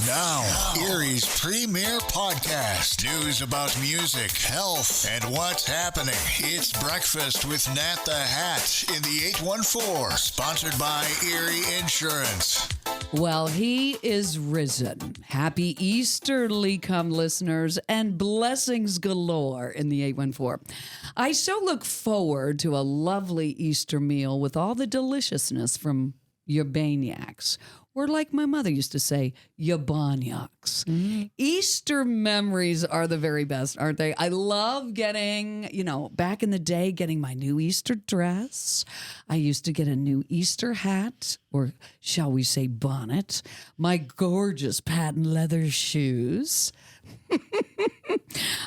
Now, Erie's premier podcast. News about music, health, and what's happening. It's Breakfast with Nat the Hat in the 814. Sponsored by Erie Insurance. Well, he is risen. Happy Easter, LECOM listeners, and blessings galore in the 814. I so look forward to a lovely Easter meal with all the deliciousness from your baniacs, or like my mother used to say, your banyaks. Easter memories are the very best, aren't they? I love getting, back in the day, getting my new Easter dress. I used to get a new Easter hat, or shall we say bonnet, my gorgeous patent leather shoes.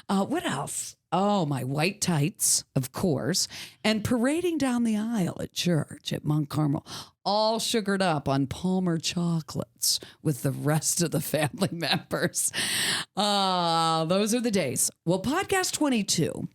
What else? Oh, my white tights, of course, and parading down the aisle at church at Mount Carmel, all sugared up on Palmer chocolates with the rest of the family members. Those are the days. Well, podcast 22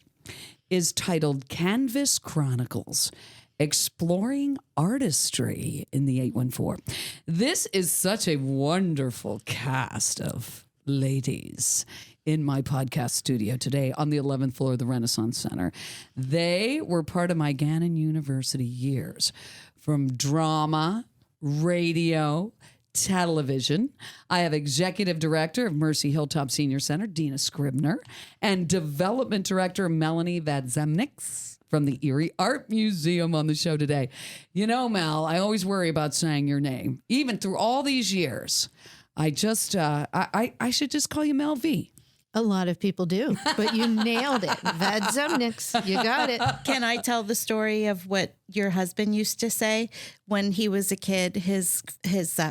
is titled Cnvas Chronicles, Exploring Artistry in the 814. This is such a wonderful cast of ladies in my podcast studio today on the 11th floor of the Renaissance Center. They were part of my Gannon University years, from drama, radio, television. I have executive director of Mercy Hilltop Senior Center, Dina Scribner, and development director Melanie Vadzemniks from the Erie Art Museum on the show today. You know, Mel, I always worry about saying your name, even through all these years. I just, I should just call you Mel V. A lot of people do, but you nailed it. Vadzemniks, you got it. Can I tell the story of what your husband used to say when he was a kid? His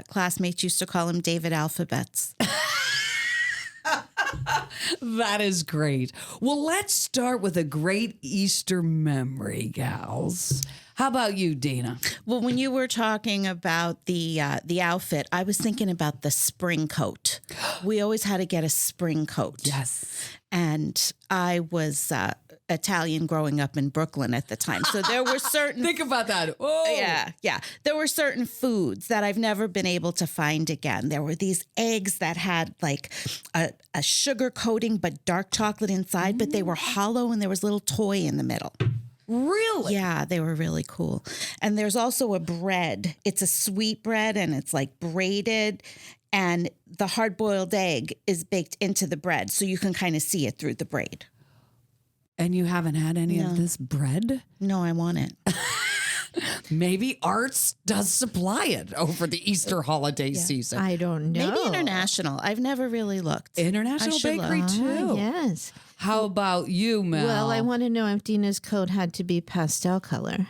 classmates used to call him David Alphabets. That is great. Well, let's start with a great Easter memory, gals. How about you, Dina? Well, when you were talking about the outfit, I was thinking about the spring coat. We always had to get a spring coat. Yes. And I was Italian growing up in Brooklyn at the time. So there were certain... Think about that. Oh. Yeah. There were certain foods that I've never been able to find again. There were these eggs that had like a sugar coating but dark chocolate inside, but they were hollow and there was a little toy in the middle. Really? Yeah, they were really cool. And there's also a bread. It's a sweet bread and it's like braided, and the hard-boiled egg is baked into the bread so you can kind of see it through the braid. And you haven't had any of this bread? No, I want it. Maybe Arts does supply it over the Easter holiday season. I don't know. Maybe International. I've never really looked. International Bakery, look. too. Yes. How about you, Mel? Well, I want to know if Dina's coat had to be pastel color.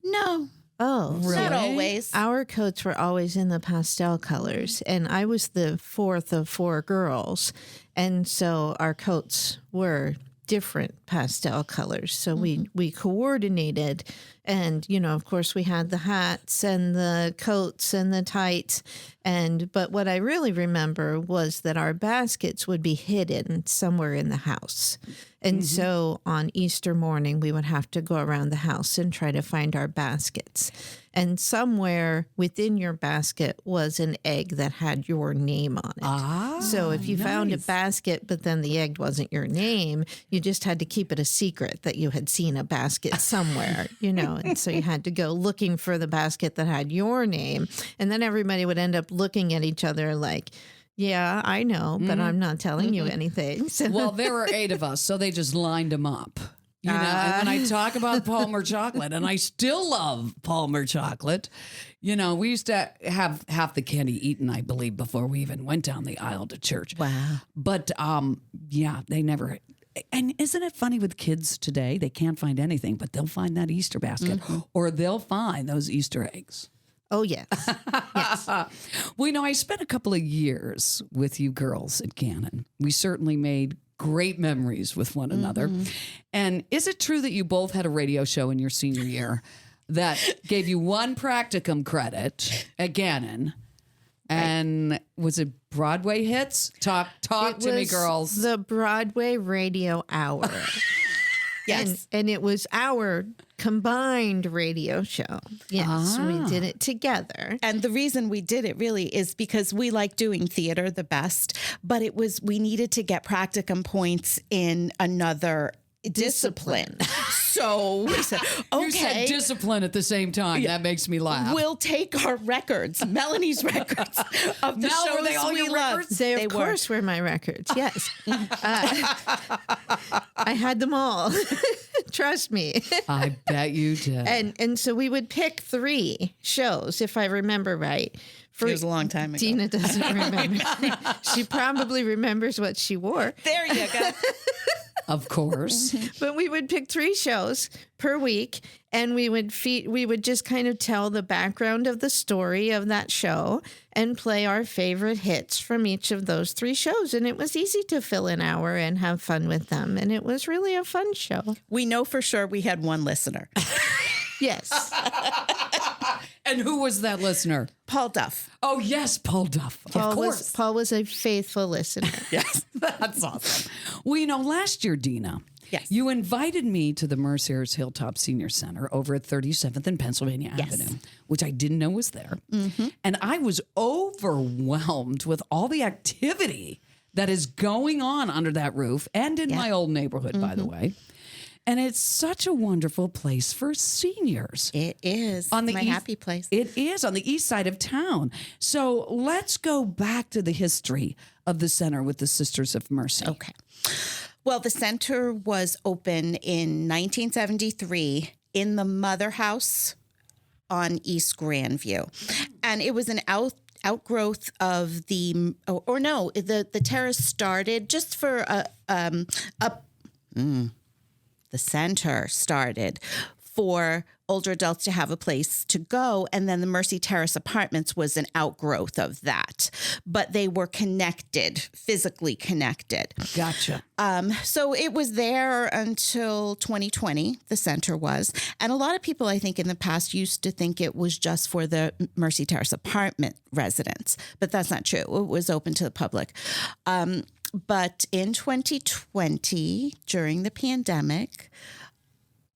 No. Oh, Really? Not always. Our coats were always in the pastel colors, and I was the fourth of four girls, and so our coats were different pastel colors. So we coordinated, and of course we had the hats and the coats and the tights, but what I really remember was that our baskets would be hidden somewhere in the house. And so on Easter morning, we would have to go around the house and try to find our baskets. And somewhere within your basket was an egg that had your name on it. So if you found a basket, but then the egg wasn't your name, you just had to keep it a secret that you had seen a basket somewhere, And so you had to go looking for the basket that had your name. And then everybody would end up looking at each other like, yeah, I know, but I'm not telling you anything. So. Well, there were 8 of us, so they just lined them up. And when I talk about Palmer chocolate, and I still love Palmer chocolate, we used to have half the candy eaten, I believe, before we even went down the aisle to church. Wow. But, they never... And isn't it funny with kids today? They can't find anything, but they'll find that Easter basket, or they'll find those Easter eggs. Oh, yes. Yes. Well, I spent a couple of years with you girls at Gannon. We certainly made great memories with one another. And is it true that you both had a radio show in your senior year that gave you one practicum credit at Gannon? And was it Broadway hits? Talk to me, girls. The Broadway Radio Hour. Yes. And it was our combined radio show. Yes, we did it together. And the reason we did it really is because we like doing theater the best, but we needed to get practicum points in another discipline. So we said, okay. You said discipline at the same time. That makes me laugh. We'll take our records, Melanie's records of the Mel, shows were they all we your love. records? They, They of were. course, were my records. Yes. I had them all. Trust me. I bet you did. And so we would pick 3 shows, if I remember right. It was a long time ago. Dina doesn't remember. She probably remembers what she wore. There you go. Of course. But we would pick 3 shows per week, and we would just kind of tell the background of the story of that show and play our favorite hits from each of those 3 shows. And it was easy to fill an hour and have fun with them. And it was really a fun show. We know for sure we had one listener, Yes. And who was that listener? Paul Duff. Oh, yes, Paul Duff. Of course. Paul was a faithful listener. Yes. That's awesome. Well, last year, Dina, Yes. you invited me to the Mercer's Hilltop Senior Center over at 37th and Pennsylvania Yes. Avenue, which I didn't know was there. And I was overwhelmed with all the activity that is going on under that roof and in my old neighborhood, by the way. And it's such a wonderful place for seniors. It is On the my east- happy place. It is on the east side of town. So let's go back to the history of the center with the Sisters of Mercy. Okay. Well, the center was open in 1973 in the Mother House on East Grandview. And it was an outgrowth of the terrace started just for the center started for older adults to have a place to go. And then the Mercy Terrace Apartments was an outgrowth of that. But they were connected, physically connected. Gotcha. So it was there until 2020, the center was. And a lot of people, I think, in the past used to think it was just for the Mercy Terrace apartment residents. But that's not true. It was open to the public. But in 2020, during the pandemic,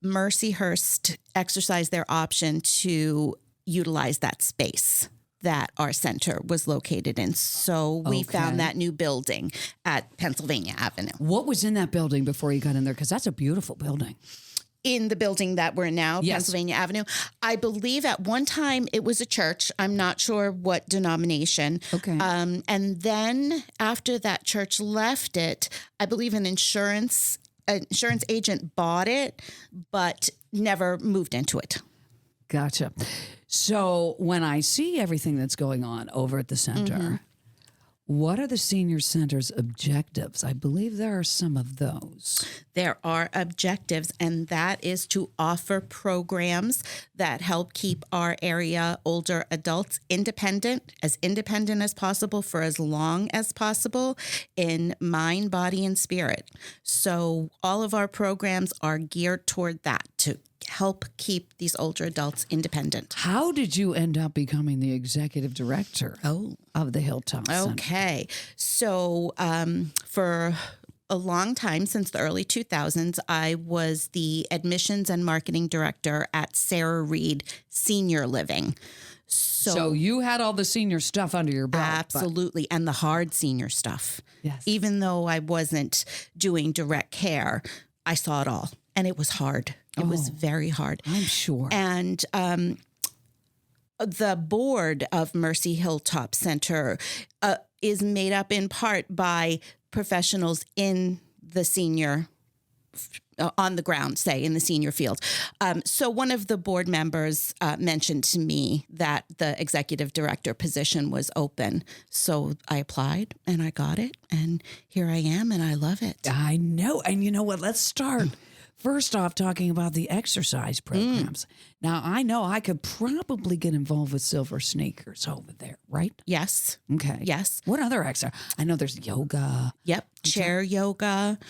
Mercyhurst exercised their option to utilize that space that our center was located in. So we found that new building at Pennsylvania Avenue. What was in that building before you got in there? Because that's a beautiful building. In the building that we're in now, Yes. Pennsylvania Avenue, I believe at one time it was a church. I'm not sure what denomination. Okay. And then after that church left it, I believe an insurance agent bought it, but never moved into it. Gotcha. So when I see everything that's going on over at the center, what are the senior center's objectives? I believe there are some of those. There are objectives, and that is to offer programs that help keep our area older adults independent as possible for as long as possible in mind, body, and spirit. So all of our programs are geared toward that, to help keep these older adults independent. How did you end up becoming the executive director of the Hilltop Center? Okay. So for a long time, since the early 2000s, I was the admissions and marketing director at Sarah Reed Senior Living. So you had all the senior stuff under your belt. Absolutely. And the hard senior stuff. Yes. Even though I wasn't doing direct care, I saw it all. And it was hard. It was very hard. I'm sure. And the board of Mercy Hilltop Center is made up in part by professionals in the senior on the ground, say, in the senior field. So one of the board members mentioned to me that the executive director position was open. So I applied and I got it. And here I am and I love it. I know. And you know what? Let's start. First off, talking about the exercise programs. Now, I know I could probably get involved with Silver Sneakers over there, right? Yes. Okay. Yes. What other exercise? I know there's yoga. Yep. Chair yoga,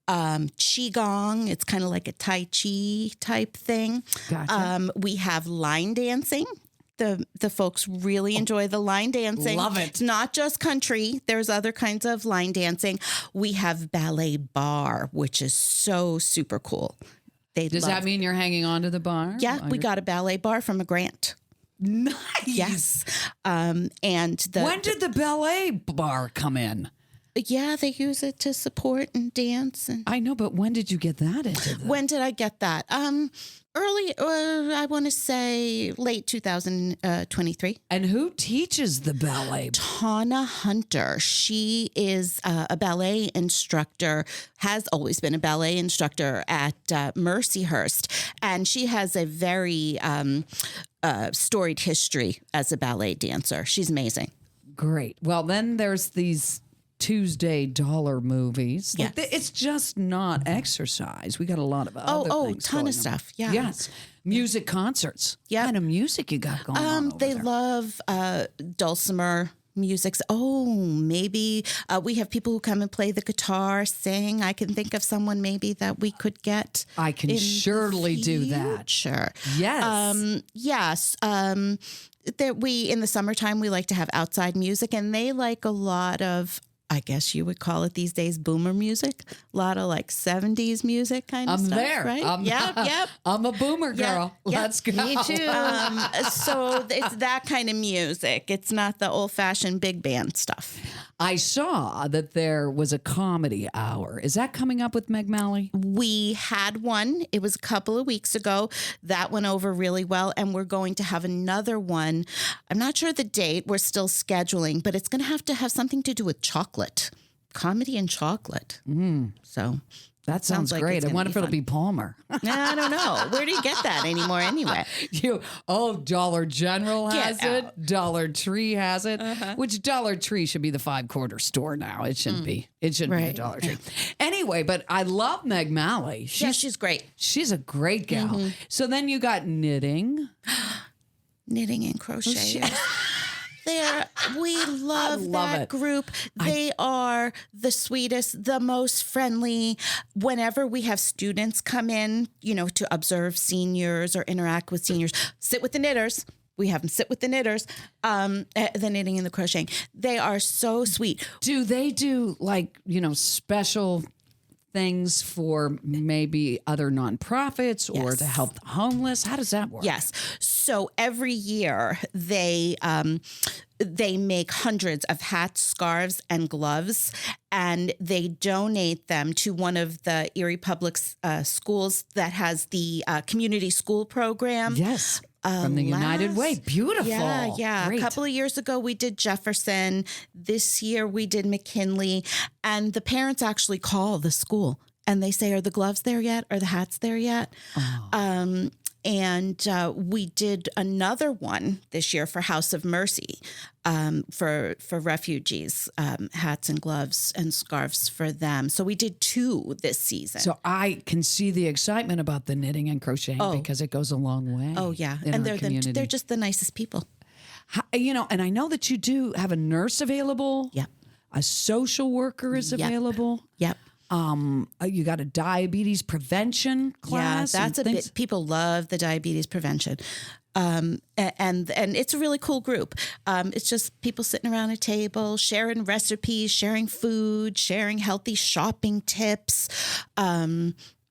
qigong. It's kind of like a Tai Chi type thing. Gotcha. We have line dancing. The folks really enjoy the line dancing. Love it. It's not just country. There's other kinds of line dancing. We have ballet bar, which is so super cool. Does that mean you're hanging on to the bar? Yeah, we got a ballet bar from a grant. Nice. Yes. And when did the ballet bar come in? Yeah, they use it to support and dance. And I know, but when did you get that into the... when did I get that? Early, I want to say late 2023. And who teaches the ballet? Tana Hunter. She is a ballet instructor, has always been a ballet instructor at Mercyhurst. And she has a very storied history as a ballet dancer. She's amazing. Great. Well, then there's these Tuesday dollar movies. Yes. Like, it's just not exercise. We got a lot of other things ton going of on. stuff. Yeah. Yes. Music concerts. Yep. What kind of music you got going on over They there? love dulcimer music. Oh, maybe we have people who come and play the guitar, sing. I can think of someone maybe that we could get. I can surely do that. Sure. Yes. Yes. That we in the summertime we like to have outside music, and they like a lot of, I guess you would call it these days, boomer music. A lot of like 70s music kind of I'm stuff. there. Right? Yep. I'm a boomer girl. Yep. Let's go. Me too. So it's that kind of music. It's not the old fashioned big band stuff. I saw that there was a comedy hour. Is that coming up with Meg Malley? We had one. It was a couple of weeks ago. That went over really well. And we're going to have another one. I'm not sure the date. We're still scheduling, but it's going to have something to do with chocolate. Comedy and chocolate. So That sounds like great. it's I gonna wonder be if it'll fun. be Palmer. I don't know. Where do you get that anymore anyway? Dollar General has Get it. Dollar Tree has it. Which Dollar Tree should be the 5-quarter store now. It shouldn't be. It shouldn't be the Right. Dollar Tree. Anyway, but I love Meg Malley. She's great. She's a great gal. So then you got knitting. Knitting and crochet. We love love that it. group. They are the sweetest, the most friendly. Whenever we have students come in, to observe seniors or interact with seniors, sit with the knitters. We have them sit with the knitters, the knitting and the crocheting. They are so sweet. Do they do special things for maybe other nonprofits or to help the homeless? How does that work? Yes. So every year they make hundreds of hats, scarves, and gloves, and they donate them to one of the Erie Public Schools that has the community school program. Yes. From the United Way. Beautiful. Yeah. Great. A couple of years ago, we did Jefferson. This year, we did McKinley. And the parents actually call the school and they say, are the gloves there yet? Are the hats there yet? And we did another one this year for House of Mercy for refugees, hats and gloves and scarves for them. So we did 2 this season. So I can see the excitement about the knitting and crocheting because it goes a long way. Oh, yeah. In And our community. they're just the nicest people. And I know that you do have a nurse available. Yep. A social worker is available. Yep. You got a diabetes prevention class. Yeah, that's a bit. People love the diabetes prevention, and it's a really cool group. It's just people sitting around a table, sharing recipes, sharing food, sharing healthy shopping tips.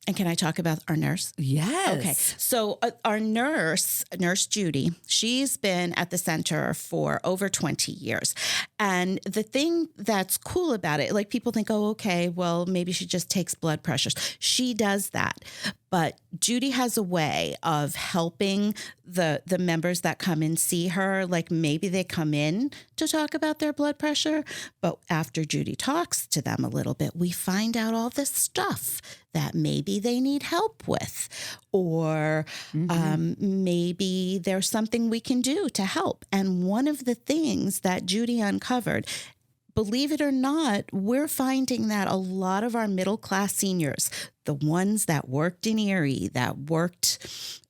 And can I talk about our nurse? Yes. Okay. So our nurse Judy, she's been at the center for over 20 years. And the thing that's cool about it, like people think, oh, okay, well, maybe she just takes blood pressures. She does that. But Judy has a way of helping the members that come and see her. Like maybe they come in to talk about their blood pressure, but after Judy talks to them a little bit, we find out all this stuff that maybe they need help with, or maybe there's something we can do to help. And one of the things that Judy uncovered, believe it or not, we're finding that a lot of our middle-class seniors, the ones that worked in Erie, that worked,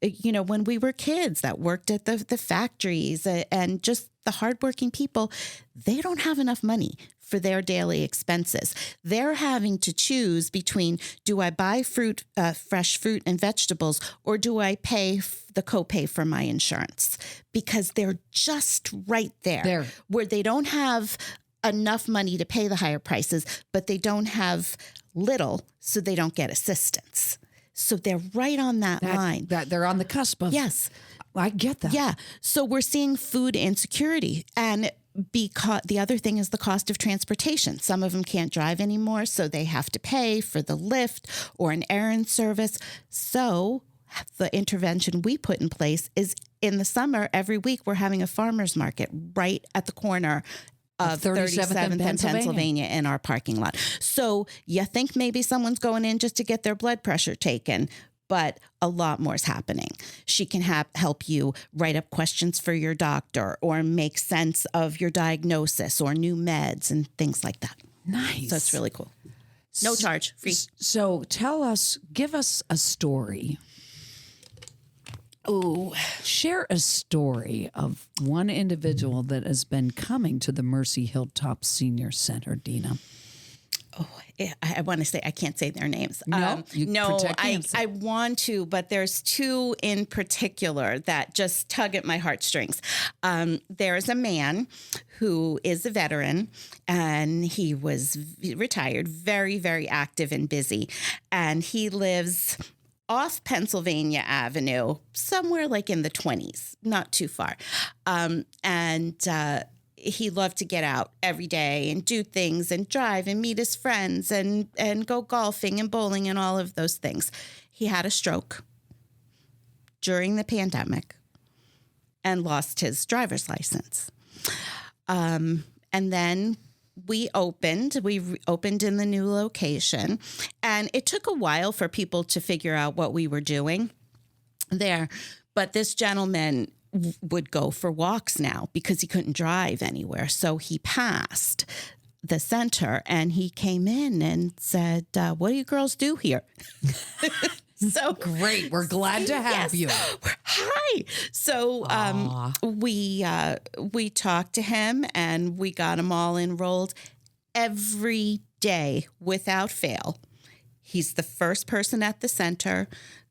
when we were kids, that worked at the factories and just the hardworking people, they don't have enough money for their daily expenses. They're having to choose between, do I buy fresh fruit and vegetables, or do I pay the copay for my insurance? Because they're just right there where they don't have enough money to pay the higher prices, but they don't have little, so they don't get assistance. So they're right on that line. That they're on the cusp of. Yes. I get that. Yeah. So we're seeing food insecurity. And because the other thing is the cost of transportation. Some of them can't drive anymore, so they have to pay for the Lyft or an errand service. So the intervention we put in place is in the summer, every week, we're having a farmer's market right at the corner of 37th and Pennsylvania in our parking lot. So you think maybe someone's going in just to get their blood pressure taken, but a lot more is happening. She can help you write up questions for your doctor or make sense of your diagnosis or new meds and things like that. Nice. So it's really cool. No charge, free. So give us a story. Oh, share a story of one individual that has been coming to the Mercy Hilltop Senior Center, Dina. Oh, I want to say, I can't say their names. No, I want to, but there's two in particular that just tug at my heartstrings. There's a man who is a veteran, and he was retired, very, very active and busy. And he lives off Pennsylvania Avenue, somewhere like in the 20s, not too far. He loved to get out every day and do things and drive and meet his friends and go golfing and bowling and all of those things. He had a stroke during the pandemic and lost his driver's license. And then we opened in the new location, and it took a while for people to figure out what we were doing there. But this gentleman would go for walks now because he couldn't drive anywhere. So he passed the center and he came in and said, what do you girls do here? So great. We're glad to have you. Hi. So we talked to him and we got him all enrolled every day without fail. He's the first person at the center,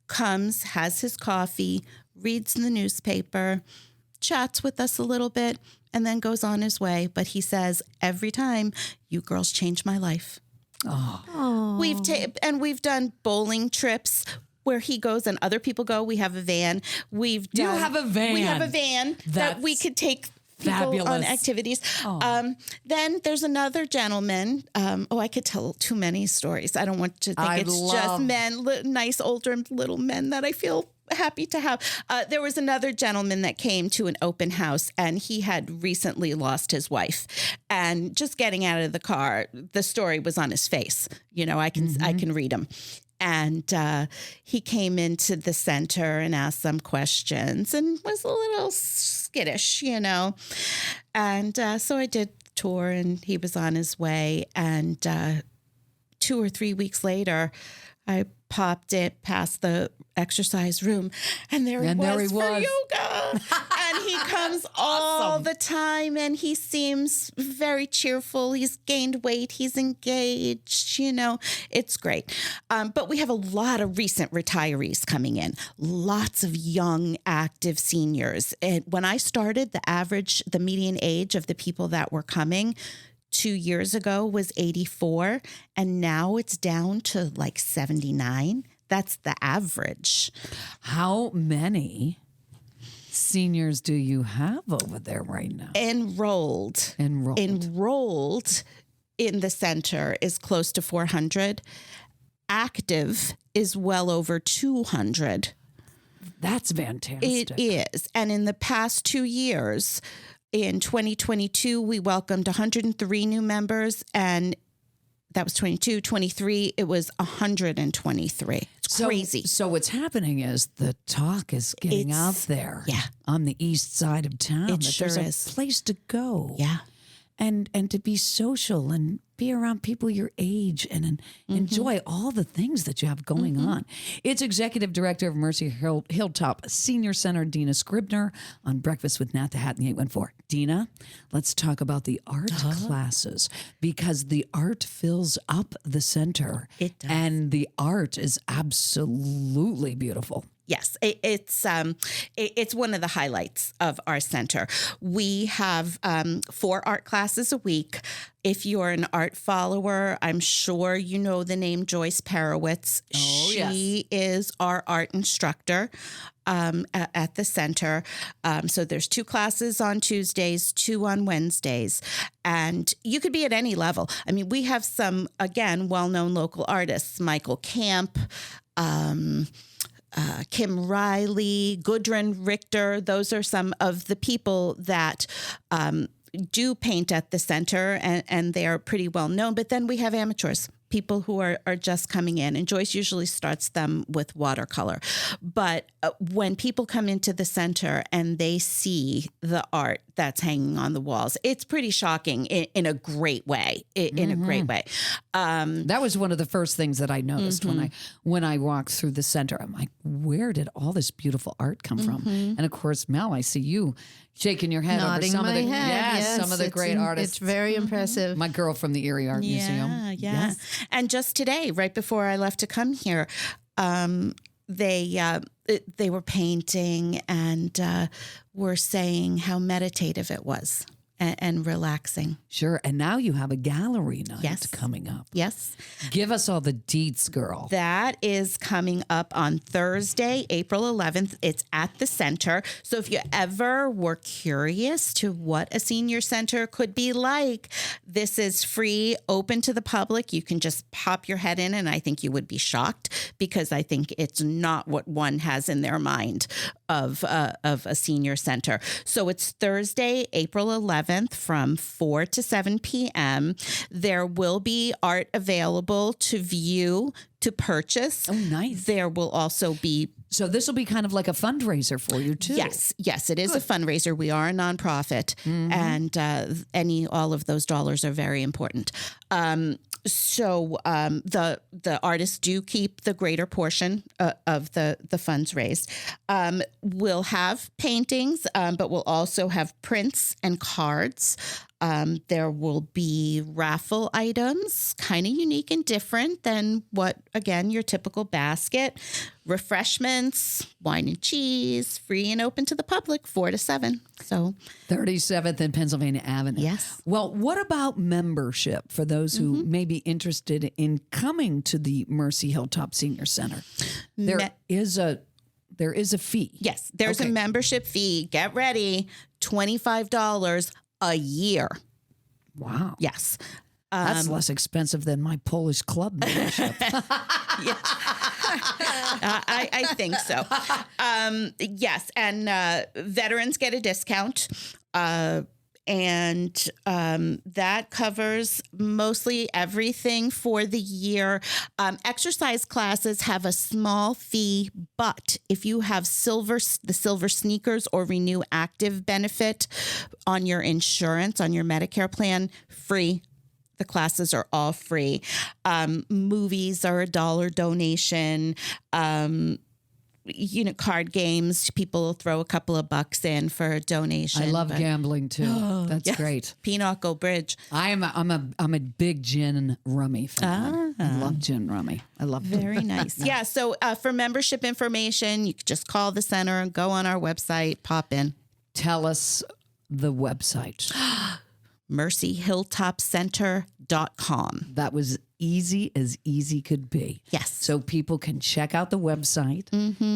comes, has his coffee, reads the newspaper, chats with us a little bit, and then goes on his way. But he says every time, you girls changed my life. Oh. We've done bowling trips where he goes and other people go. We have a van. You have a van. We have a van that we could take people fabulous. On activities. Then there's another gentleman. I could tell too many stories. I don't want to think just men, nice older little men that I feel happy to have. There was another gentleman that came to an open house, and he had recently lost his wife. And just getting out of the car, the story was on his face. I can read him. And he came into the center and asked some questions and was a little skittish, And so I did the tour, and he was on his way. And 2 or 3 weeks later, I popped it past the exercise room, and there he was for yoga. And he comes all the time, and he seems very cheerful. He's gained weight. He's engaged. It's great. But we have a lot of recent retirees coming in, lots of young, active seniors. And when I started, the median age of the people that were coming 2 years ago was 84, and now it's down to like 79. That's the average. How many seniors do you have over there right now? Enrolled in the center is close to 400. Active is well over 200. That's fantastic. It is. And in the past 2 years, in 2022, we welcomed 103 new members, and that was 22, 23. It was 123. It's crazy. So what's happening is the talk is getting out there on the east side of town. It sure there's is. A place to go. Yeah. And to be social and be around people your age and enjoy all the things that you have going on. It's Executive Director of Mercy Hilltop Senior Center, Dina Scribner, on Breakfast with Nat the Hat in the 814. Dina, let's talk about the art classes, because the art fills up the center. It does. And the art is absolutely beautiful. Yes, it's one of the highlights of our center. We have 4 art classes a week. If you're an art follower, I'm sure you know the name Joyce Perowitz. Oh, she is our art instructor at the center. So there's 2 classes on Tuesdays, 2 on Wednesdays, and you could be at any level. I mean, we have some, again, well-known local artists, Michael Camp, Kim Riley, Gudrun Richter. Those are some of the people that do paint at the center, and they are pretty well known. But then we have amateurs, people who are just coming in, and Joyce usually starts them with watercolor. But when people come into the center and they see the art that's hanging on the walls, it's pretty shocking in a great way. In a great way. That was one of the first things that I noticed when I walked through the center. I'm like, where did all this beautiful art come from? And of course, Mel, I see you shaking your head Nodding over some my of the head. some of the great artists. It's very impressive. My girl from the Erie Art Museum. Yeah. Yes. And just today, right before I left to come here, they were painting and were saying how meditative it was and relaxing. Sure. And now you have a gallery night coming up. Yes. Give us all the deets, girl. That is coming up on Thursday, April 11th. It's at the center. So if you ever were curious to what a senior center could be like, this is free, open to the public. You can just pop your head in, and I think you would be shocked, because I think it's not what one has in their mind of a senior center. So it's Thursday, April 11th from 4 to 7 p.m. There will be art available to view, to purchase. Oh, nice. There will also be... So this will be kind of like a fundraiser for you, too. Yes, it is a fundraiser. We are a nonprofit, and all of those dollars are very important. So the artists do keep the greater portion of the funds raised. We'll have paintings, but we'll also have prints and cards. There will be raffle items, kind of unique and different than what, again, your typical basket. Refreshments, wine and cheese, free and open to the public, 4 to 7. So 37th and Pennsylvania Avenue. Yes. Well, what about membership for those who may be interested in coming to the Mercy Hilltop Senior Center? There is a fee. Yes, there's a membership fee. Get ready, $25 a year. Wow. Yes. That's less expensive than my Polish club membership. I think so. Yes, and veterans get a discount. And that covers mostly everything for the year. Exercise classes have a small fee, but if you have the silver sneakers or Renew Active benefit on your insurance, on your Medicare plan, free. The classes are all free. Movies are $1 donation. Card games, people throw a couple of bucks in for a donation. I love gambling too. That's great. Pinochle Bridge. I'm a big gin rummy fan. I love gin rummy. I love it. Very nice. Yeah. So for membership information, you could just call the center and go on our website, pop in. Tell us the website. mercyhilltopcenter.com. That was easy as easy could be. Yes. So people can check out the website,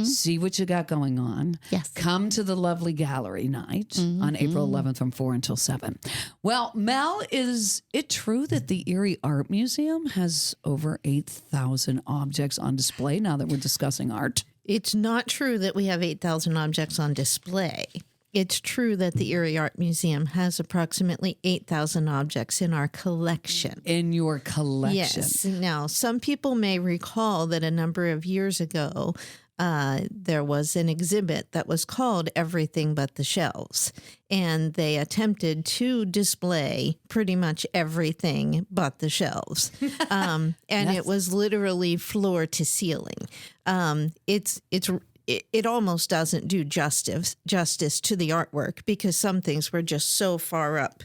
see what you got going on. Yes. Come to the lovely gallery night on April 11th from 4 until 7. Well, Mel, is it true that the Erie Art Museum has over 8,000 objects on display now that we're discussing art? It's not true that we have 8,000 objects on display. it's true that the Erie Art Museum has approximately 8,000 objects in our collection. In your collection. Yes. Now, some people may recall that a number of years ago, there was an exhibit that was called Everything But the Shelves, and they attempted to display pretty much everything but the shelves. And it was literally floor to ceiling. It almost doesn't do justice to the artwork because some things were just so far up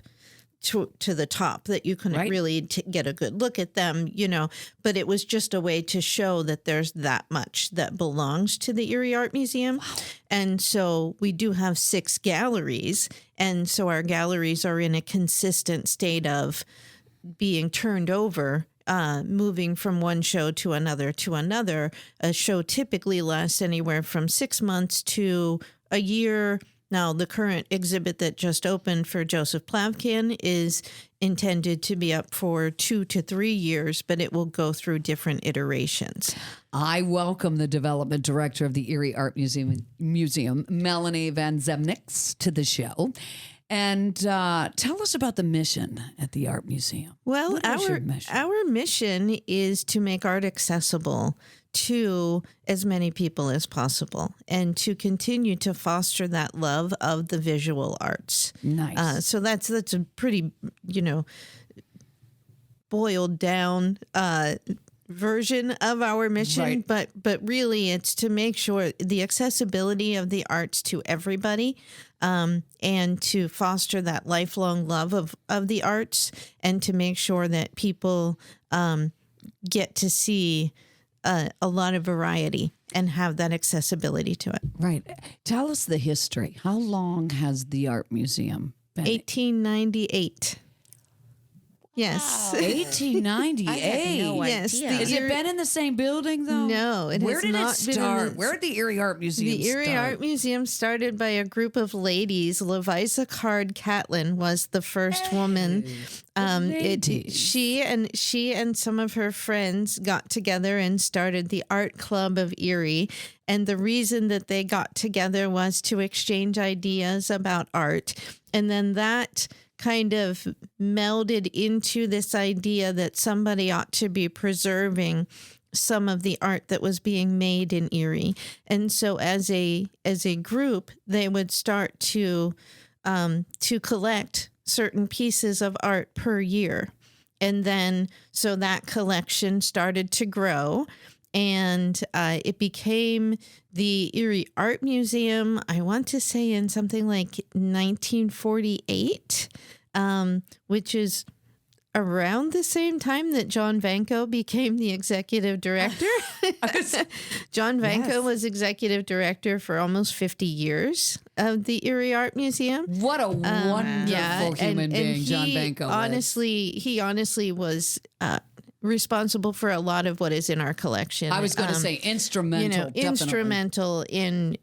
to the top that you couldn't really get a good look at them, but it was just a way to show that there's that much that belongs to the Erie Art Museum. Wow. And so we do have 6 galleries. And so our galleries are in a consistent state of being turned over, moving from one show to another to another. A show typically lasts anywhere from 6 months to a year. Now, the current exhibit that just opened for Joseph Plavkin is intended to be up for 2 to 3 years, but it will go through different iterations. I welcome the development director of the Erie Art Museum, Melanie Van Zemniks, to the show. And tell us about the mission at the Art Museum. Well, our mission is to make art accessible to as many people as possible and to continue to foster that love of the visual arts. Nice. So that's a pretty, boiled down version of our mission, but really it's to make sure the accessibility of the arts to everybody, and to foster that lifelong love of the arts, and to make sure that people get to see a lot of variety and have that accessibility to it. Right. Tell us the history. How long has the Art Museum been? 1898. Yes. 1898. I had no Yes. idea. Has it been in the same building, though? No, it Where has did not it been start? Where did the Erie Art Museum The Erie start? Art Museum started by a group of ladies. Lavisa Card Catlin was the first woman. She and some of her friends got together and started the Art Club of Erie. And the reason that they got together was to exchange ideas about art. And then that kind of melded into this idea that somebody ought to be preserving some of the art that was being made in Erie. And so as a group, they would start to collect certain pieces of art per year. And then so that collection started to grow, and it became the Erie Art Museum, I want to say in something like 1948, which is around the same time that John Vanko became the executive director. John Vanko was executive director for almost 50 years of the Erie Art Museum. What a wonderful human being John Vanko was. He honestly was responsible for a lot of what is in our collection. I was going to say instrumental. Definitely. Instrumental in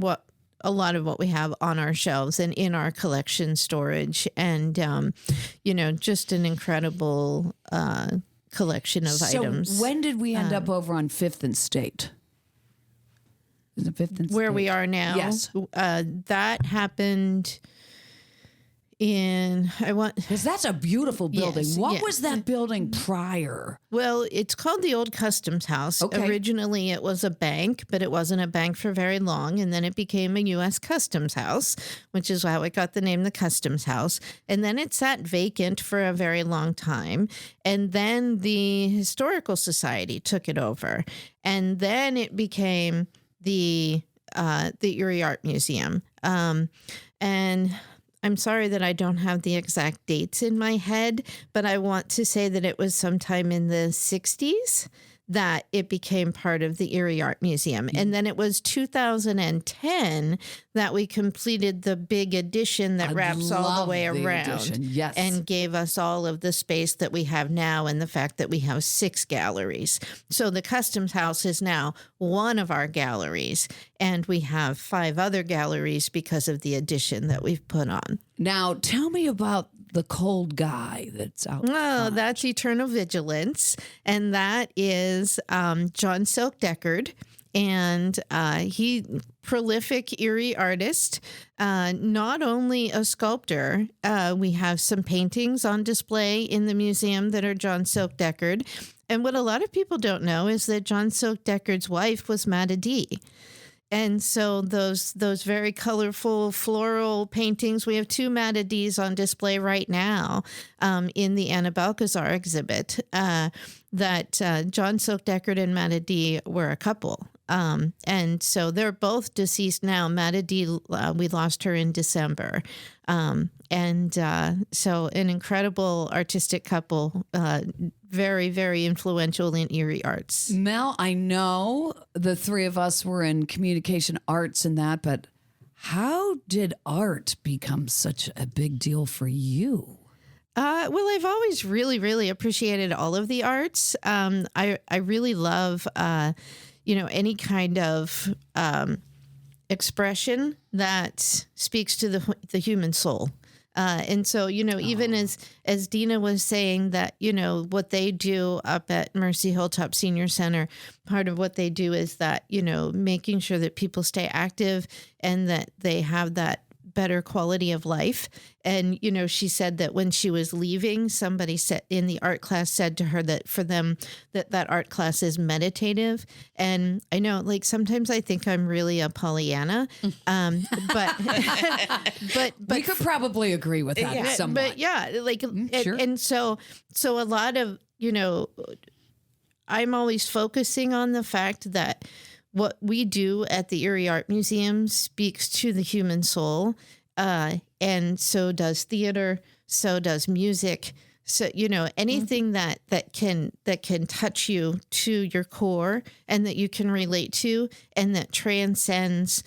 what a lot of what we have on our shelves and in our collection storage, and just an incredible collection of items. So when did we end up over on 5th and State? Is it 5th and State? Where we are now? Yes. That happened because that's a beautiful building. Yes, What yes. was that building prior? Well, it's called the Old Customs House. Okay. Originally, it was a bank, but it wasn't a bank for very long. And then it became a U.S. Customs House, which is how it got the name the Customs House. And then it sat vacant for a very long time. And then the Historical Society took it over. And then it became the Erie Art Museum. And I'm sorry that I don't have the exact dates in my head, but I want to say that it was sometime in the 60s that it became part of the Erie Art Museum. And then it was 2010 that we completed the big addition that wraps all the way around. Yes. And gave us all of the space that we have now, and the fact that we have 6 galleries. So the Customs House is now one of our galleries, and we have 5 other galleries because of the addition that we've put on. Now, tell me about the cold guy that's out. Oh, that's Eternal Vigilance. And that is John Silk Deckard. And he prolific Erie artist, not only a sculptor. We have some paintings on display in the museum that are John Silk Deckard. And what a lot of people don't know is that John Silk Deckard's wife was Mata D. And so those very colorful floral paintings, we have 2 Mata Ds on display right now in the Anna Balcazar exhibit, that John Silk Deckard and Mata D were a couple. And so they're both deceased now. Mata D, we lost her in December. So an incredible artistic couple, very, very influential in Erie arts. Mel, I know the three of us were in communication arts and that, but how did art become such a big deal for you? Well, I've always really, really appreciated all of the arts. I really love, any kind of expression that speaks to the human soul. And so, even as Dina was saying that, what they do up at Mercy Hilltop Senior Center, part of what they do is that, making sure that people stay active and that they have that better quality of life. And, she said that when she was leaving, somebody said in the art class said to her that for them that art class is meditative. And I know, like, sometimes I think I'm really a Pollyanna, but We could probably agree with that somewhat. But yeah, like, sure. and so a lot of, I'm always focusing on the fact that what we do at the Erie Art Museum speaks to the human soul, and so does theater, so does music. So, anything that can touch you to your core and that you can relate to and that transcends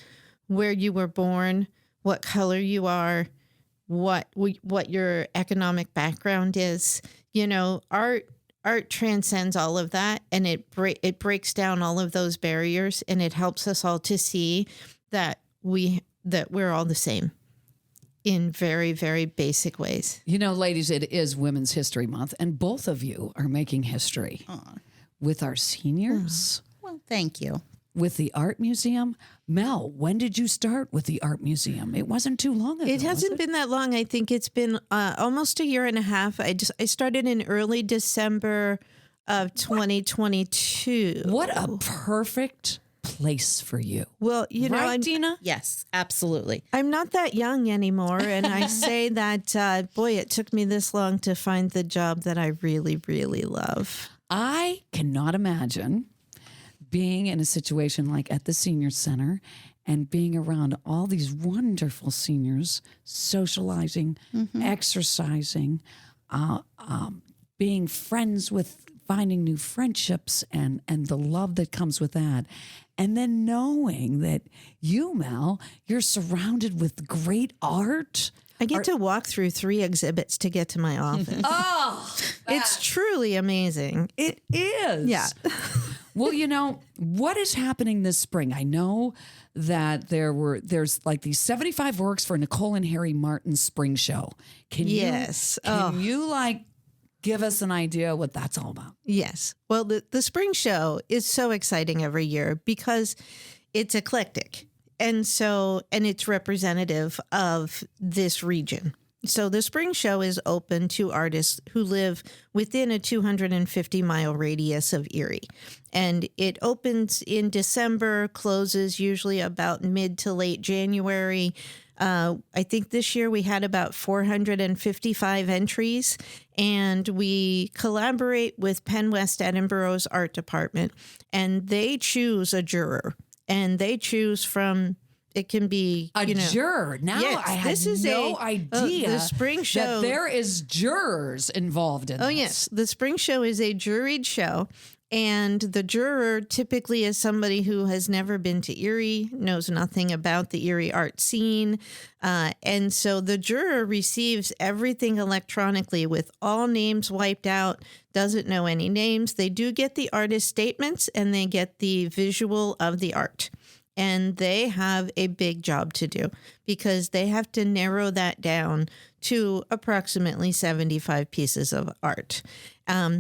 where you were born, what color you are, what your economic background is. Art transcends all of that, and it breaks down all of those barriers, and it helps us all to see that we're all the same in very, very basic ways. Ladies, it is Women's History Month, and both of you are making history with our seniors. Well, thank you. With the Art Museum. Mel, when did you start with the Art Museum? It wasn't too long ago. It hasn't been that long. I think it's been almost a year and a half. I started in early December of 2022. What a perfect place for you. Well, right, Dina? Yes, absolutely. I'm not that young anymore, and I say that, boy, it took me this long to find the job that I really, really love. I cannot imagine being in a situation like at the Senior Center and being around all these wonderful seniors, socializing, exercising, being friends with, finding new friendships and the love that comes with that. And then knowing that you, Mel, you're surrounded with great art. I get to walk through 3 exhibits to get to my office. It's truly amazing. It is. Yeah. Well, what is happening this spring? I know that there's like these 75 works for Nicole and Harry Martin's spring show. Can you give us an idea what that's all about? Yes. Well, the spring show is so exciting every year because it's eclectic. And it's representative of this region. So the spring show is open to artists who live within a 250-mile radius of Erie. And it opens in December, closes usually about mid to late January. I think this year we had about 455 entries, and we collaborate with Penn West Edinburgh's art department, and they choose a juror, and they choose from... It can be a juror. Now yes, I had no idea the spring show, that there is jurors involved in this. Yes. The spring show is a juried show. And the juror typically is somebody who has never been to Erie, knows nothing about the Erie art scene. And so the juror receives everything electronically with all names wiped out, doesn't know any names. They do get the artist statements and they get the visual of the art. And they have a big job to do because they have to narrow that down to approximately 75 pieces of art.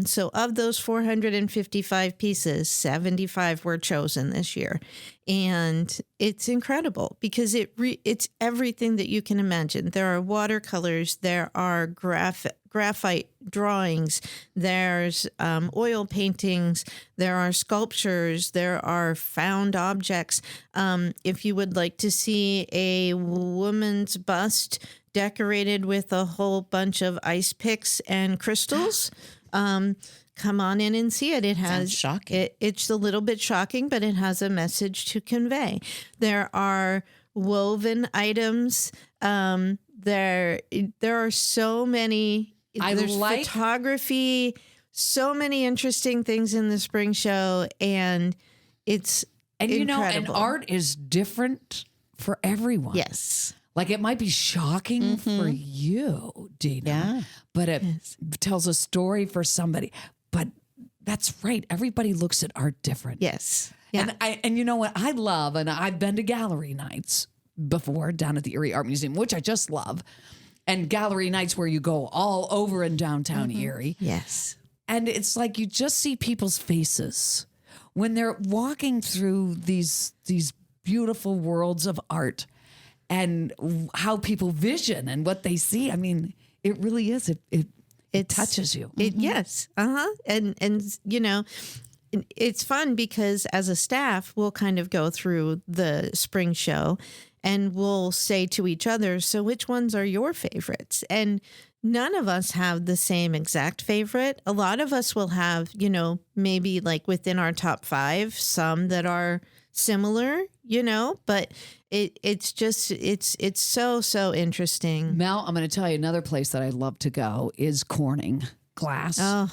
So of those 455 pieces, 75 were chosen this year. And it's incredible because it's everything that you can imagine. There are watercolors, there are graphite drawings, there's oil paintings, there are sculptures, there are found objects. If you would like to see a woman's bust decorated with a whole bunch of ice picks and crystals, come on in and see it. It has Sounds shocking. It's a little bit shocking, but it has a message to convey. There are woven items. There are so many. There's photography. So many interesting things in the spring show, and it's incredible. And art is different for everyone. Yes. Like it might be shocking for you, Dina, but it tells a story for somebody. But that's right. Everybody looks at art different. Yes. Yeah. And you know what I love, and I've been to gallery nights before down at the Erie Art Museum, which I just love, and gallery nights where you go all over in downtown Erie. Yes. And it's like you just see people's faces when they're walking through these beautiful worlds of art and how people vision and what they see. I mean, it really is. It touches you. Yes. And you know, it's fun because as a staff, we'll kind of go through the spring show and we'll say to each other, so which ones are your favorites? And none of us have the same exact favorite. A lot of us will have, you know, maybe like within our top 5, some that are similar, you know, but it's so interesting. Mel, I'm going to tell you another place that I love to go is Corning Glass. Oh,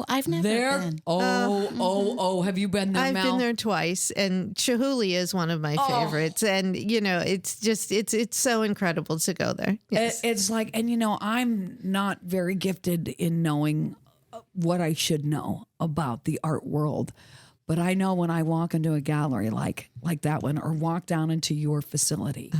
I've never been. Have you been there, I've Mel? been there twice, and Chihuly is one of my favorites. And, you know, it's just, it's so incredible to go there. Yes. It's like, and you know, I'm not very gifted in knowing what I should know about the art world. But I know when I walk into a gallery like that one, or walk down into your facility,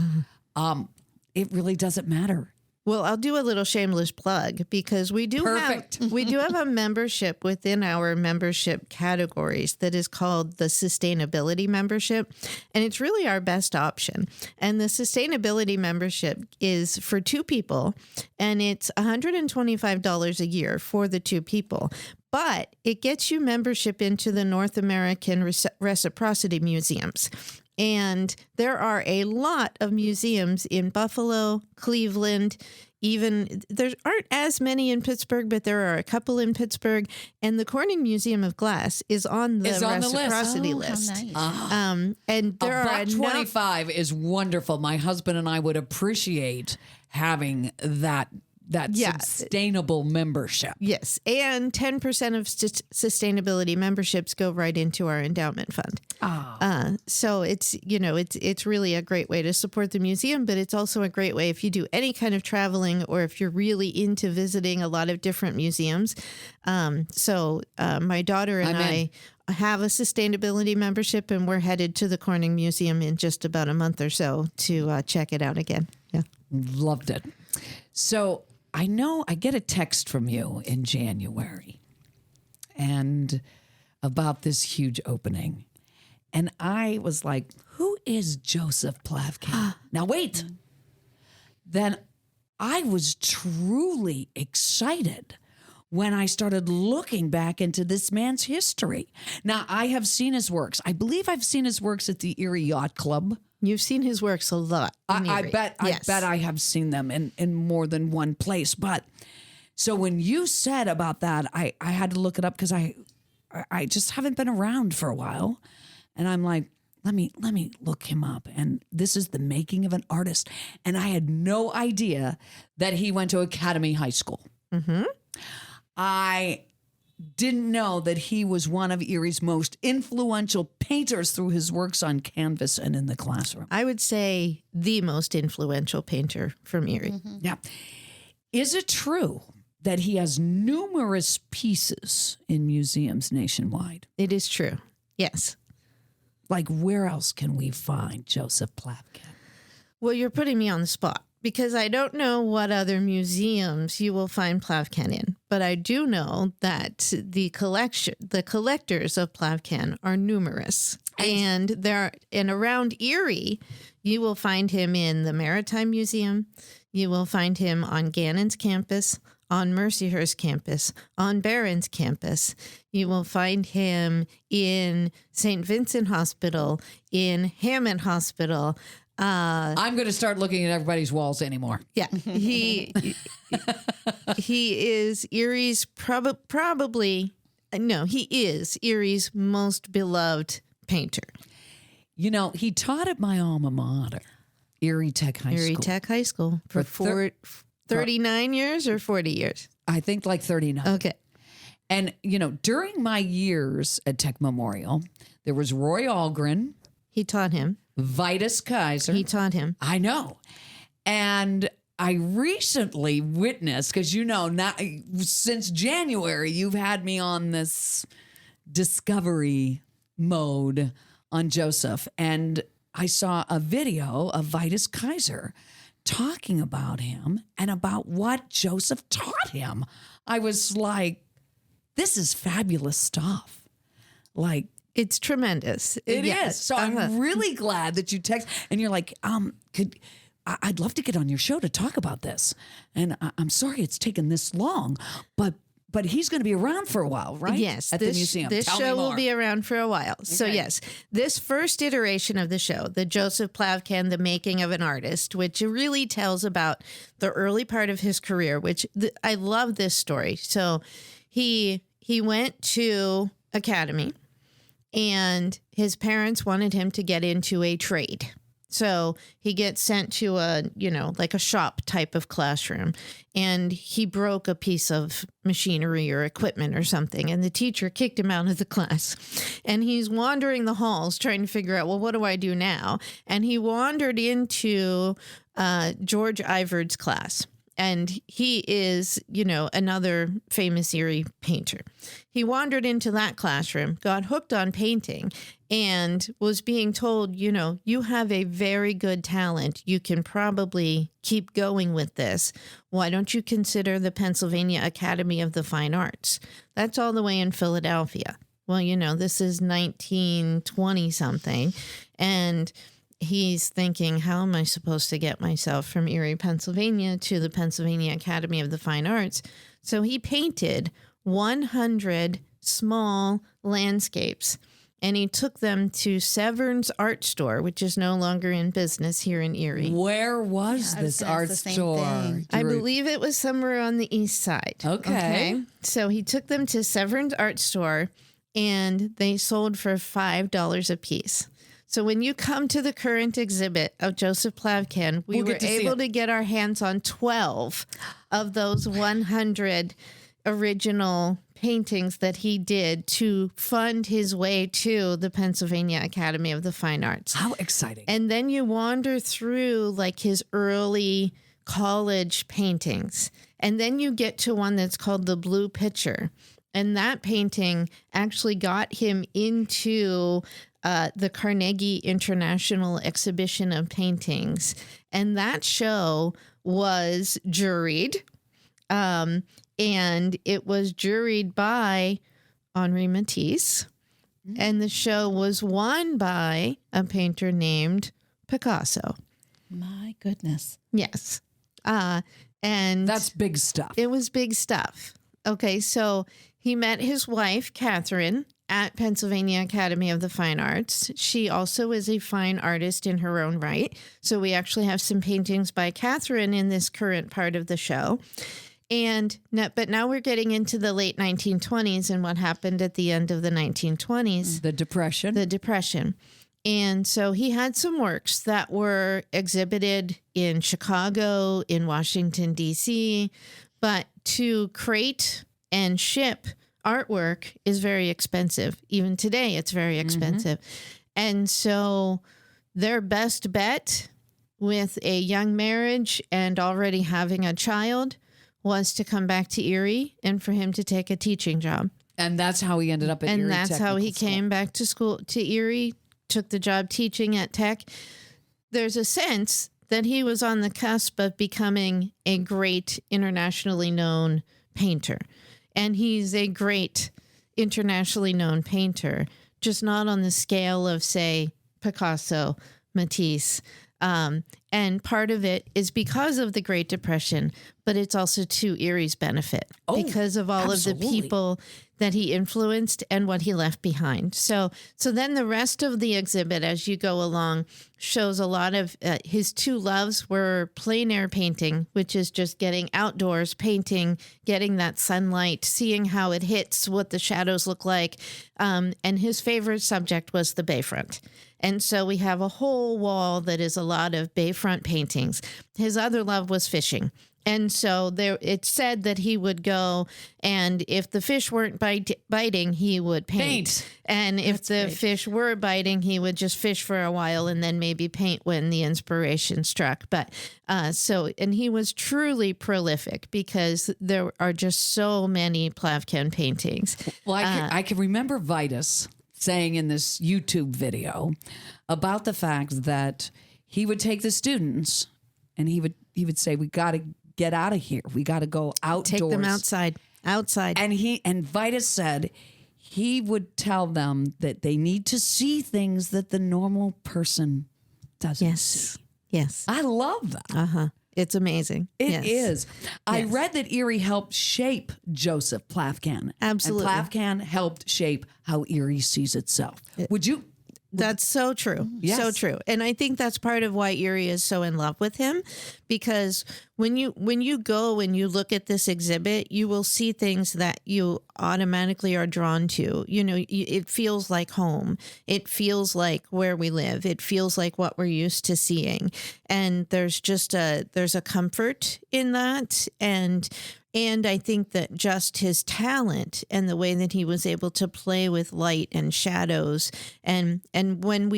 it really doesn't matter. Well, I'll do a little shameless plug because we do have a membership within our membership categories that is called the sustainability membership, and it's really our best option. And the sustainability membership is for 2 people, and it's $125 a year for the 2 people. But it gets you membership into the North American Reciprocity Museums. And there are a lot of museums in Buffalo, Cleveland, even there aren't as many in Pittsburgh, but there are a couple in Pittsburgh. And the Corning Museum of Glass is on the reciprocity list. How nice. And there are About 25 is wonderful. My husband and I would appreciate having that sustainable membership. Yes. And 10% of sustainability memberships go right into our endowment fund. So it's, you know, it's really a great way to support the museum, but it's also a great way if you do any kind of traveling or if you're really into visiting a lot of different museums. So my daughter and I have a sustainability membership, and we're headed to the Corning Museum in just about a month or so to check it out again. Yeah. Loved it. So I know I get a text from you in January and about this huge opening. And I was like, who is Joseph Plavkin? Now, wait. Then I was truly excited when I started looking back into this man's history. Now, I have seen his works. I believe I've seen his works at the Erie Yacht Club. You've seen his works a lot. I bet I have seen them in more than one place. But so when you said about that, I had to look it up because I just haven't been around for a while. And I'm like, let me look him up. And this is The Making of an Artist. And I had no idea that he went to Academy High School. Mm-hmm. I didn't know that he was one of Erie's most influential painters through his works on canvas and in the classroom. I would say the most influential painter from Erie. Mm-hmm. Yeah. Is it true that he has numerous pieces in museums nationwide? It is true. Yes. Like, where else can we find Joseph Plavkin? Well, you're putting me on the spot because I don't know what other museums you will find Plavkan in, but I do know that the collectors of Plavkan are numerous. And around Erie, you will find him in the Maritime Museum. You will find him on Gannon's campus, on Mercyhurst campus, on Barron's campus. You will find him in St. Vincent Hospital, in Hammond Hospital. I'm going to start looking at everybody's walls anymore. Yeah, he is Erie's he is Erie's most beloved painter. You know, he taught at my alma mater, Erie Tech High School. Erie Tech High School for 39 years or 40 years? I think like 39. Okay. And, you know, during my years at Tech Memorial, there was Roy Algren. He taught him. Vitus Kaiser. He taught him. I know. And I recently witnessed, because, you know, since January, you've had me on this discovery mode on Joseph. And I saw a video of Vitus Kaiser talking about him and about what Joseph taught him. I was like, this is fabulous stuff. Like, it's tremendous. It is. So I'm really glad that you text and you're like, I'd love to get on your show to talk about this. And I'm sorry it's taken this long, but he's going to be around for a while, right? Yes. At the museum. This Tell show me more. will be around for a while. Okay. So yes, this first iteration of the show, the Joseph Plavkan, The Making of an Artist, which really tells about the early part of his career, which I love this story. So he went to academy and his parents wanted him to get into a trade. So he gets sent to like a shop type of classroom, and he broke a piece of machinery or equipment or something, and the teacher kicked him out of the class. And he's wandering the halls trying to figure out, well, what do I do now? And he wandered into George Ivard's class. And he is, another famous Erie painter. He wandered into that classroom, got hooked on painting, and was being told, you have a very good talent. You can probably keep going with this. Why don't you consider the Pennsylvania Academy of the Fine Arts? That's all the way in Philadelphia. Well, this is 1920 something. And he's thinking, how am I supposed to get myself from Erie, Pennsylvania to the Pennsylvania Academy of the Fine Arts? So he painted 100 small landscapes, and he took them to Severn's Art Store, which is no longer in business here in Erie. Where was this art store? I believe it was somewhere on the east side. Okay. So he took them to Severn's Art Store, and they sold for $5 a piece. So when you come to the current exhibit of Joseph Plavkan, we were able to get our hands on 12 of those 100 original paintings that he did to fund his way to the Pennsylvania Academy of the Fine Arts. How exciting. And then you wander through like his early college paintings. And then you get to one that's called The Blue Pitcher. And that painting actually got him into the Carnegie International Exhibition of Paintings. And that show was juried. And it was juried by Henri Matisse. And the show was won by a painter named Picasso. My goodness. Yes. And that's big stuff. It was big stuff. Okay, so he met his wife, Catherine, at Pennsylvania Academy of the Fine Arts. She also is a fine artist in her own right. So we actually have some paintings by Catherine in this current part of the show. But now we're getting into the late 1920s and what happened at the end of the 1920s. The Depression. And so he had some works that were exhibited in Chicago, in Washington, D.C., but to crate and ship artwork is very expensive. Even today, it's very expensive. And so their best bet with a young marriage and already having a child was to come back to Erie and for him to take a teaching job. And that's how he ended up at Erie And that's how he Technical came back to school, to Erie, took the job teaching at Tech. There's a sense that he was on the cusp of becoming a great internationally known painter. And he's a great internationally known painter, just not on the scale of, say, Picasso, Matisse. And part of it is because of the Great Depression, but it's also to Erie's benefit because of all absolutely. of the people that he influenced and what he left behind. So then the rest of the exhibit, as you go along, shows a lot of his two loves were plein air painting, which is just getting outdoors, painting, getting that sunlight, seeing how it hits, what the shadows look like. And his favorite subject was the bayfront. And so we have a whole wall that is a lot of bayfront paintings. His other love was fishing. And so it's said that he would go, and if the fish weren't biting, he would paint. And if the fish were biting, he would just fish for a while and then maybe paint when the inspiration struck. But and he was truly prolific because there are just so many Plavkan paintings. Well, I can remember Vitus saying in this YouTube video about the fact that he would take the students and he would say, we got to get out of here. We got to go outdoors. Take them outside. And Vitus said he would tell them that they need to see things that the normal person doesn't see. Yes. I love that. It's amazing. It is. I read that Erie helped shape Joseph Plavkan. Absolutely. And Plavkan helped shape how Erie sees itself. That's so true. Yes. So true. And I think that's part of why Erie is so in love with him, because when you go and you look at this exhibit, you will see things that you automatically are drawn to. You know, it feels like home. It feels like where we live. It feels like what we're used to seeing. And there's just there's a comfort in that. And I think that just his talent and the way that he was able to play with light and shadows. And when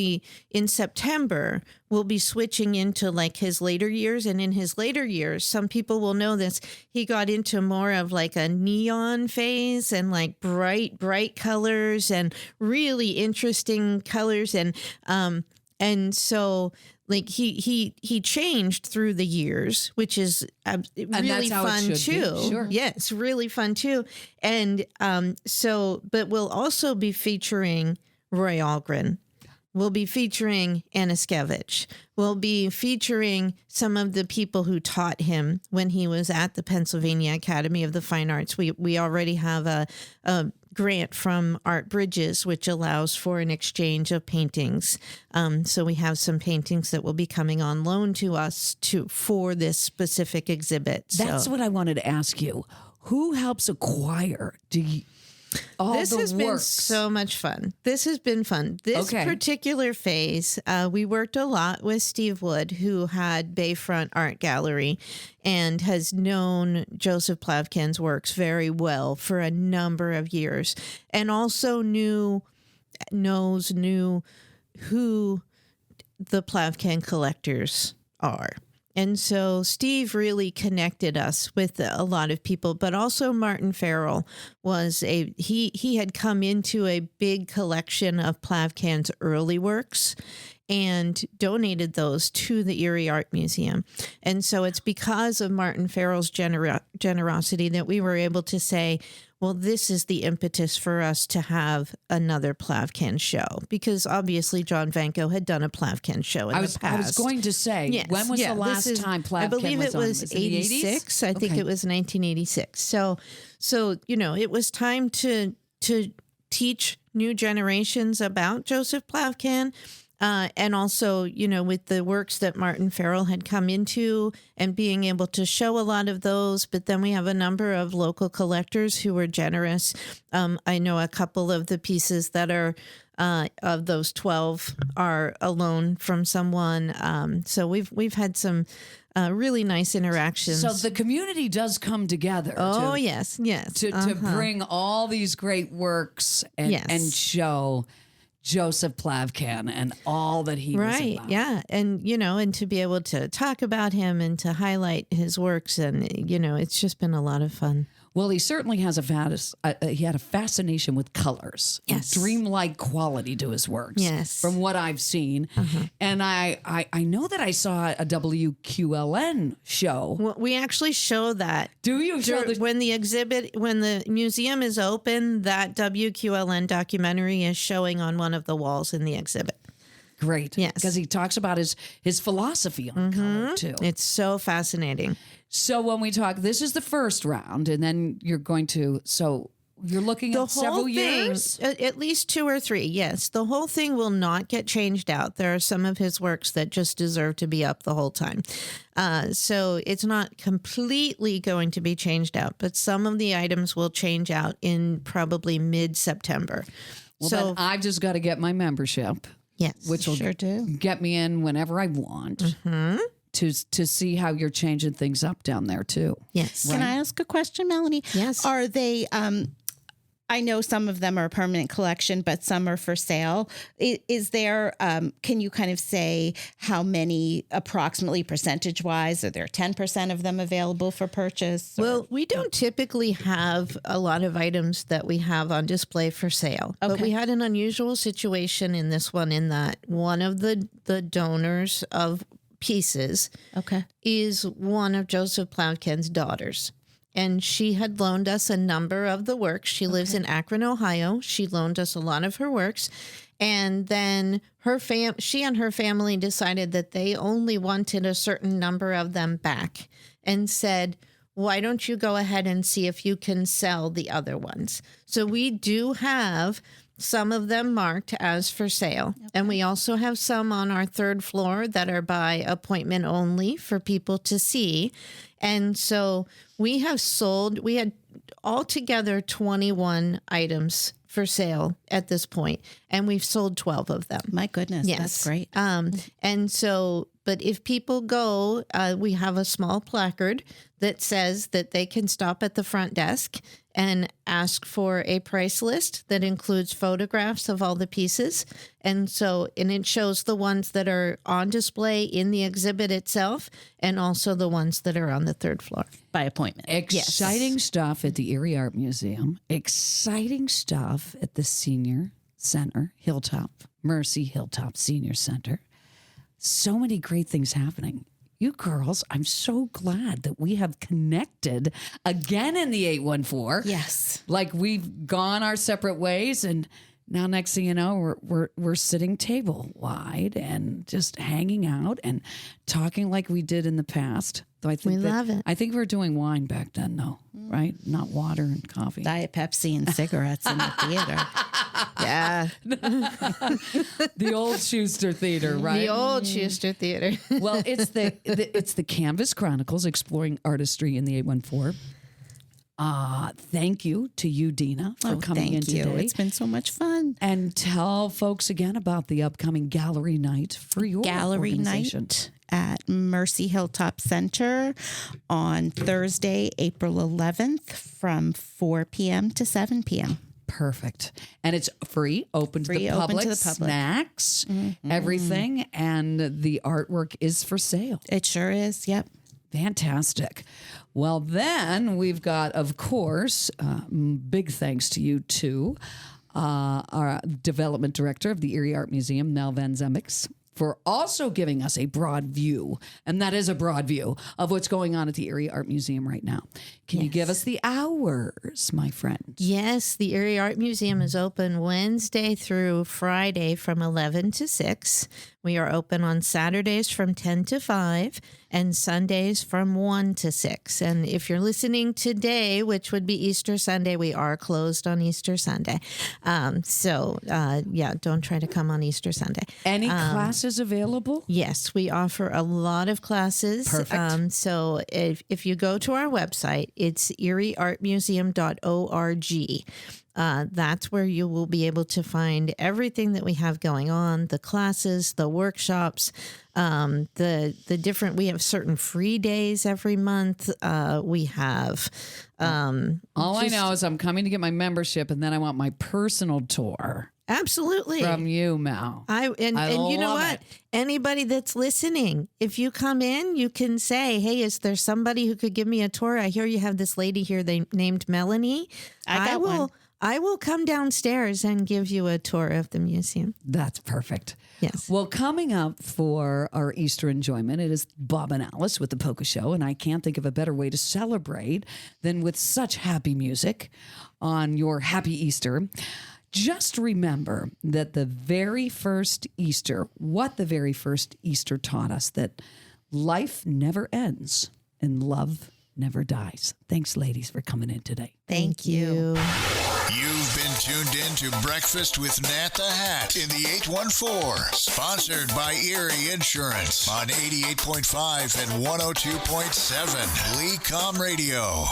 in September, we'll be switching into like his later years. And in his later years, some people will know this, he got into more of like a neon phase and like bright colors and really interesting colors. And so like he changed through the years, which is really fun too. Sure. Yeah, it's really fun too. And but we'll also be featuring Roy Algren. We'll be featuring Aniskevich. We'll be featuring some of the people who taught him when he was at the Pennsylvania Academy of the Fine Arts. We already have a grant from Art Bridges, which allows for an exchange of paintings. So we have some paintings that will be coming on loan to us for this specific exhibit. That's what I wanted to ask you. Who helps acquire this has been so much fun. This has been fun. This particular phase, we worked a lot with Steve Wood, who had Bayfront Art Gallery and has known Joseph Plavkan's works very well for a number of years, and also knew who the Plavkan collectors are. And so Steve really connected us with a lot of people, but also Martin Farrell was he had come into a big collection of Plavkan's early works and donated those to the Erie Art Museum. And so it's because of Martin Farrell's generosity that we were able to say, well, this is the impetus for us to have another Plavkan show, because obviously John Vanko had done a Plavkan show in the past. I was going to say, when was the last time Plavkan was on? I believe it was 86. I think it was 1986. So it was time to teach new generations about Joseph Plavkan. And also, with the works that Martin Farrell had come into and being able to show a lot of those. But then we have a number of local collectors who were generous. I know a couple of the pieces that are of those 12 are a loan from someone. So we've had some really nice interactions. So the community does come together. Oh, yes. To bring all these great works and show Joseph Plavkan and all that he was about. Yeah. And, and to be able to talk about him and to highlight his works. And, it's just been a lot of fun. Well, he certainly has he had a fascination with colors, Yes. dreamlike quality to his works. Yes. From what I've seen, and I know that I saw a WQLN show. Well, we actually show that. Do you show When the museum is open, that WQLN documentary is showing on one of the walls in the exhibit. Great, Yes. because he talks about his philosophy on color too. It's so fascinating. So when we talk, this is the first round, and then you're going to. So you're looking The at several whole years. thing, at least 2 or 3, yes. The whole thing will not get changed out. There are some of his works that just deserve to be up the whole time. So it's not completely going to be changed out, but some of the items will change out in probably mid-September. Well, then I've just got to get my membership, Yes. which will Sure do. get me in whenever I want to see how you're changing things up down there too. Yes. Can I ask a question, Melanie? Yes. Are they, I know some of them are a permanent collection, but some are for sale. Is there, can you kind of say how many approximately percentage-wise? Are there 10% of them available for purchase? Well, we don't typically have a lot of items that we have on display for sale. But Okay. we had an unusual situation in this one in that one of the donors of pieces Okay. is one of Joseph Plowkin's daughters. And she had loaned us a number of the works. She lives in Akron, Ohio. She loaned us a lot of her works. And then she and her family decided that they only wanted a certain number of them back and said, why don't you go ahead and see if you can sell the other ones? So we do have some of them marked as for sale. And we also have some on our 3rd floor that are by appointment only for people to see. And so we had altogether 21 items for sale at this point, and we've sold 12 of them. My goodness. Yes. That's great. And so, but if people go, we have a small placard that says that they can stop at the front desk and ask for a price list that includes photographs of all the pieces. And it shows the ones that are on display in the exhibit itself and also the ones that are on the 3rd floor. By appointment. Exciting stuff at the Erie Art Museum. Exciting stuff at the Senior Center, Mercy Hilltop Senior Center. So many great things happening. You girls, I'm so glad that we have connected again in the 814. Yes. Like we've gone our separate ways, and now next thing you know, we're sitting table wide and just hanging out and talking like we did in the past. Though I think We love it. I think we were doing wine back then, though, right? Not water and coffee. Diet Pepsi and cigarettes in the theater. Yeah. The old Schuster Theater, right? The old Schuster Theater. Well, it's the Cnvas Chronicles, exploring artistry in the 814. Thank you to you, Dina, for coming in Thank you. today. It's been so much fun. And tell folks again about the upcoming gallery night for your Gallery organization. night at Mercy Hilltop Center on Thursday, April 11th from 4 p.m. to 7 p.m. Perfect. And it's free, open to the public, snacks, everything. And the artwork is for sale. It sure is. Yep. Fantastic. Well, then we've got, of course, big thanks to you too, our development director of the Erie Art Museum, Mel Van Zemmix, for also giving us a broad view, and that is a broad view of what's going on at the Erie Art Museum right now. Can you give us the hours, my friend? Yes, the Erie Art Museum is open Wednesday through Friday from 11 to 6. We are open on Saturdays from 10 to 5 and Sundays from 1 to 6. And if you're listening today, which would be Easter Sunday, we are closed on Easter Sunday. Don't try to come on Easter Sunday. Any classes available? Yes, we offer a lot of classes. Perfect. So if you go to our website, it's erieartmuseum.org. That's where you will be able to find everything that we have going on, the classes, the workshops, the different, we have certain free days every month. We have, All I know is I'm coming to get my membership, and then I want my personal tour Absolutely. from you, Mal. And you know love what? it. Anybody that's listening, if you come in, you can say, "Hey, is there somebody who could give me a tour? I hear you have this lady here named Melanie. I got one. I will come downstairs and give you a tour of the museum." That's perfect. Yes. Well, coming up for our Easter enjoyment, it is Bob and Alice with the Polka Show, and I can't think of a better way to celebrate than with such happy music on your happy Easter. Just remember that the very first Easter taught us, that life never ends and love never dies. Thanks, ladies, for coming in today. Thank you. You've been tuned in to Breakfast with Nat the Hat in the 814, sponsored by Erie Insurance on 88.5 and 102.7 LECOM Radio.